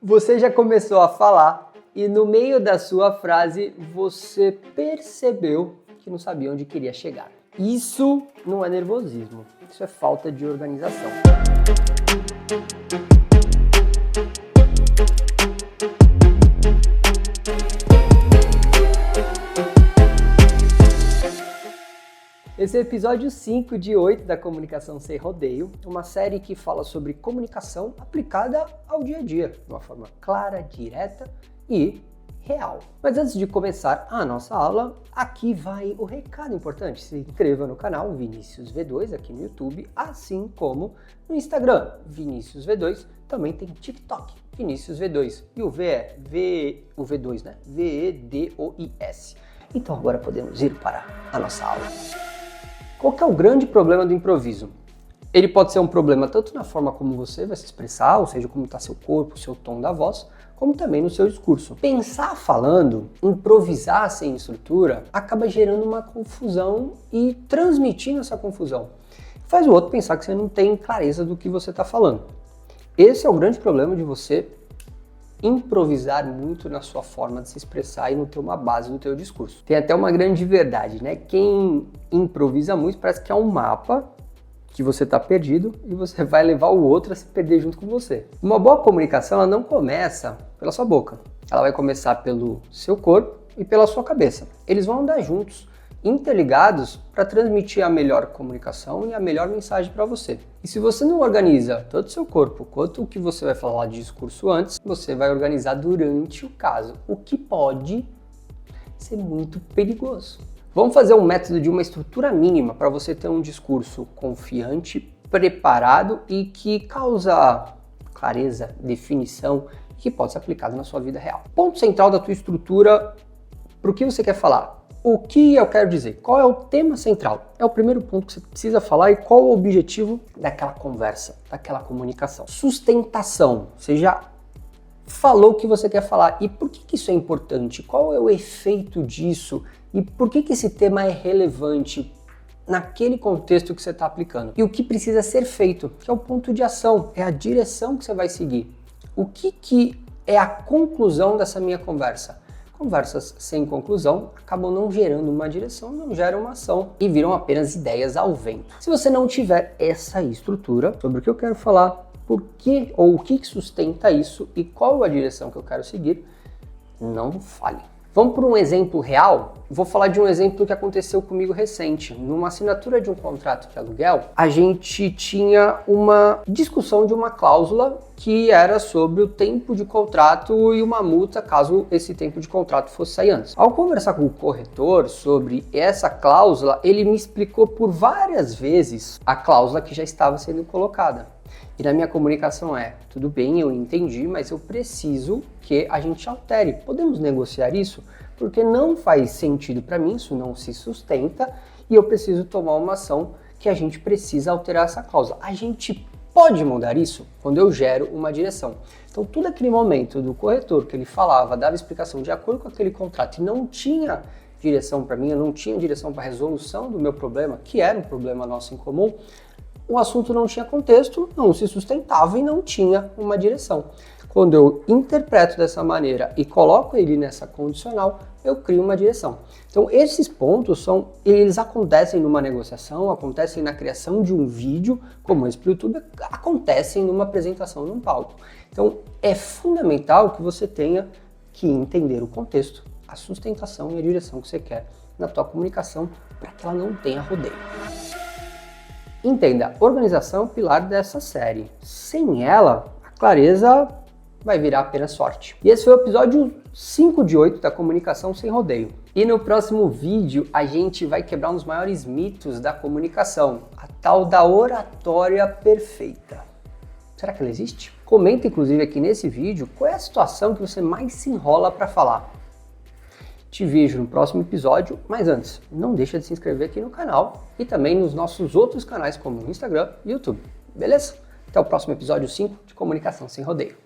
Você já começou a falar e no meio da sua frase você percebeu que não sabia onde queria chegar. Isso não é nervosismo, isso é falta de organização. Esse é o episódio 5 de 8 da Comunicação Sem Rodeio, uma série que fala sobre comunicação aplicada ao dia a dia, de uma forma clara, direta e real. Mas antes de começar a nossa aula, aqui vai o recado importante. Se inscreva no canal Vinícius V2 aqui no YouTube, assim como no Instagram, Vinícius V2, também tem TikTok, Vinícius V2, e o V é o V2, né? V-E-D-O-I-S. Então agora podemos ir para a nossa aula. Qual que é o grande problema do improviso? Ele pode ser um problema tanto na forma como você vai se expressar, ou seja, como está seu corpo, seu tom da voz, como também no seu discurso. Pensar falando, improvisar sem estrutura, acaba gerando uma confusão e transmitindo essa confusão. Faz o outro pensar que você não tem clareza do que você está falando. Esse é o grande problema de você improvisar muito na sua forma de se expressar e não ter uma base no teu discurso. Tem até uma grande verdade, né? Quem improvisa muito parece que é um mapa que você está perdido e você vai levar o outro a se perder junto com você. Uma boa comunicação, ela não começa pela sua boca. Ela vai começar pelo seu corpo e pela sua cabeça. Eles vão andar juntos, interligados, para transmitir a melhor comunicação e a melhor mensagem para você. E se você não organiza tanto o seu corpo quanto o que você vai falar de discurso antes, você vai organizar durante o caso, o que pode ser muito perigoso. Vamos fazer um método de uma estrutura mínima para você ter um discurso confiante, preparado e que causa clareza, definição e que pode ser aplicado na sua vida real. Ponto central da tua estrutura, para o que você quer falar. O que eu quero dizer? Qual é o tema central? É o primeiro ponto que você precisa falar e qual o objetivo daquela conversa, daquela comunicação. Sustentação. Você já falou o que você quer falar. E por que isso é importante? Qual é o efeito disso? E por que esse tema é relevante naquele contexto que você está aplicando? E o que precisa ser feito? Que é o ponto de ação, é a direção que você vai seguir. O que é a conclusão dessa minha conversa? Conversas sem conclusão acabam não gerando uma direção, não geram uma ação e viram apenas ideias ao vento. Se você não tiver essa estrutura sobre o que eu quero falar, por que ou o que sustenta isso e qual a direção que eu quero seguir, não fale. Vamos para um exemplo real? Vou falar de um exemplo que aconteceu comigo recente. Numa assinatura de um contrato de aluguel, a gente tinha uma discussão de uma cláusula que era sobre o tempo de contrato e uma multa caso esse tempo de contrato fosse sair antes. Ao conversar com o corretor sobre essa cláusula, ele me explicou por várias vezes a cláusula que já estava sendo colocada. E na minha comunicação tudo bem, eu entendi, mas eu preciso que a gente altere. Podemos negociar isso? Porque não faz sentido para mim, isso não se sustenta e eu preciso tomar uma ação que a gente precisa alterar essa cláusula. A gente pode mudar isso quando eu gero uma direção. Então, tudo aquele momento do corretor que ele falava, dava explicação de acordo com aquele contrato e não tinha direção para mim, eu não tinha direção para a resolução do meu problema, que era um problema nosso em comum, o assunto não tinha contexto, não se sustentava e não tinha uma direção. Quando eu interpreto dessa maneira e coloco ele nessa condicional, eu crio uma direção. Então esses pontos eles acontecem numa negociação, acontecem na criação de um vídeo, como esse para o YouTube, acontecem numa apresentação num palco. Então é fundamental que você tenha que entender o contexto, a sustentação e a direção que você quer na tua comunicação para que ela não tenha rodeio. Entenda, organização é o pilar dessa série. Sem ela, a clareza vai virar apenas sorte. E esse foi o episódio 5 de 8 da Comunicação Sem Rodeio. E no próximo vídeo a gente vai quebrar um dos maiores mitos da comunicação, a tal da oratória perfeita. Será que ela existe? Comenta inclusive aqui nesse vídeo qual é a situação que você mais se enrola para falar. Te vejo no próximo episódio, mas antes, não deixa de se inscrever aqui no canal e também nos nossos outros canais como o Instagram e YouTube, beleza? Até o próximo episódio 5 de Comunicação Sem Rodeio.